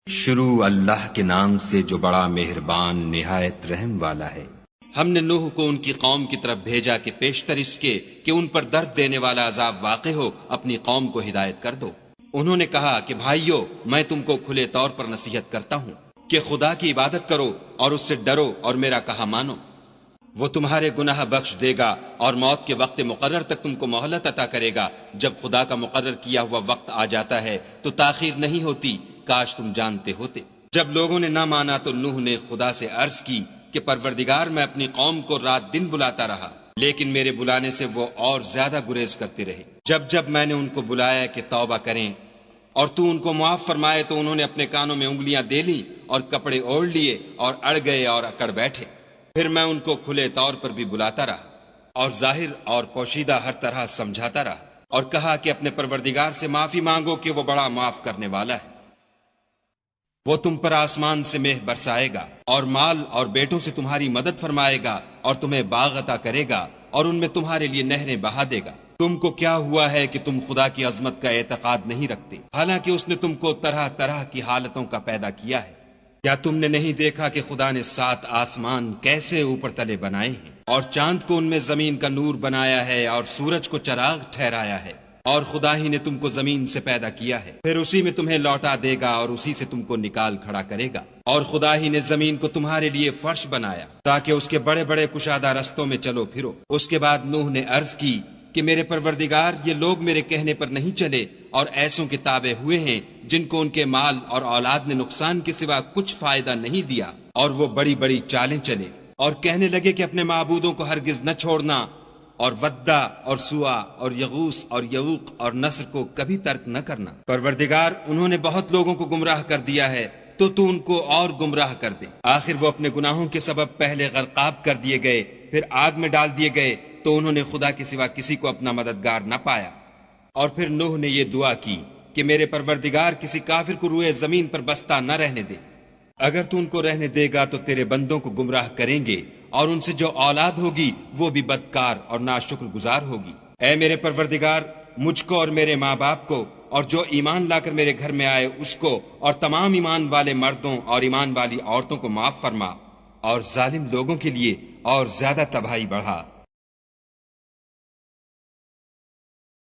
شروع اللہ کے نام سے جو بڑا مہربان نہایت رحم والا ہے۔ ہم نے نوح کو ان کی قوم کی طرف بھیجا کہ پیشتر اس کے کہ ان پر درد دینے والا عذاب واقع ہو اپنی قوم کو ہدایت کر دو۔ انہوں نے کہا کہ بھائیو، میں تم کو کھلے طور پر نصیحت کرتا ہوں کہ خدا کی عبادت کرو اور اس سے ڈرو اور میرا کہا مانو۔ وہ تمہارے گناہ بخش دے گا اور موت کے وقت مقرر تک تم کو مہلت عطا کرے گا۔ جب خدا کا مقرر کیا ہوا وقت آ جاتا ہے تو تاخیر نہیں ہوتی، کاش تم جانتے ہوتے۔ جب لوگوں نے نہ مانا تو نوح نے خدا سے عرض کی کہ پروردگار، میں اپنی قوم کو رات دن بلاتا رہا، لیکن میرے بلانے سے وہ اور زیادہ گریز کرتے رہے۔ جب میں نے ان کو بلایا کہ توبہ کریں اور تو ان کو معاف فرمائے تو انہوں نے اپنے کانوں میں انگلیاں دے لیں اور کپڑے اوڑھ لیے اور اڑ گئے اور اکڑ بیٹھے۔ پھر میں ان کو کھلے طور پر بھی بلاتا رہا اور ظاہر اور پوشیدہ ہر طرح سمجھاتا رہا، اور کہا کہ اپنے پروردگار سے معافی مانگو کہ وہ بڑا معاف کرنے والا ہے۔ وہ تم پر آسمان سے مہ برسائے گا اور مال اور بیٹوں سے تمہاری مدد فرمائے گا اور تمہیں باغ عطا کرے گا اور ان میں تمہارے لیے نہریں بہا دے گا۔ تم کو کیا ہوا ہے کہ تم خدا کی عظمت کا اعتقاد نہیں رکھتے، حالانکہ اس نے تم کو طرح طرح کی حالتوں کا پیدا کیا ہے؟ کیا تم نے نہیں دیکھا کہ خدا نے 7 آسمان کیسے اوپر تلے بنائے ہیں، اور چاند کو ان میں زمین کا نور بنایا ہے اور سورج کو چراغ ٹھہرایا ہے؟ اور خدا ہی نے تم کو زمین سے پیدا کیا ہے، پھر اسی میں تمہیں لوٹا دے گا اور اسی سے تم کو نکال کھڑا کرے گا۔ اور خدا ہی نے زمین کو تمہارے لیے فرش بنایا تاکہ اس کے بڑے بڑے کشادہ رستوں میں چلو پھرو۔ اس کے بعد نوح نے عرض کی کہ میرے پروردگار، یہ لوگ میرے کہنے پر نہیں چلے اور ایسوں کے تابع ہوئے ہیں جن کو ان کے مال اور اولاد نے نقصان کے سوا کچھ فائدہ نہیں دیا، اور وہ بڑی بڑی چالیں چلے اور کہنے لگے کہ اپنے معبودوں کو ہرگز نہ چھوڑنا، اور ودہ اور سوا اور یغوس اور یعوق اور نصر کو کبھی ترک نہ کرنا۔ پروردگار، انہوں نے بہت لوگوں کو گمراہ کر دیا ہے، تو ان کو اور گمراہ کر دے۔ آخر وہ اپنے گناہوں کے سبب پہلے غرقاب کر دیے گئے، پھر آگ میں ڈال دیے گئے، تو انہوں نے خدا کے سوا کسی کو اپنا مددگار نہ پایا۔ اور پھر نوح نے یہ دعا کی کہ میرے پروردگار، کسی کافر کو روئے زمین پر بستہ نہ رہنے دے۔ اگر تو ان کو رہنے دے گا تو تیرے بندوں کو گمراہ کریں گے، اور ان سے جو اولاد ہوگی وہ بھی بدکار اور ناشکر گزار ہوگی۔ اے میرے پروردگار، مجھ کو اور میرے ماں باپ کو اور جو ایمان لا کر میرے گھر میں آئے اس کو اور تمام ایمان والے مردوں اور ایمان والی عورتوں کو معاف فرما، اور ظالم لوگوں کے لیے اور زیادہ تباہی بڑھا۔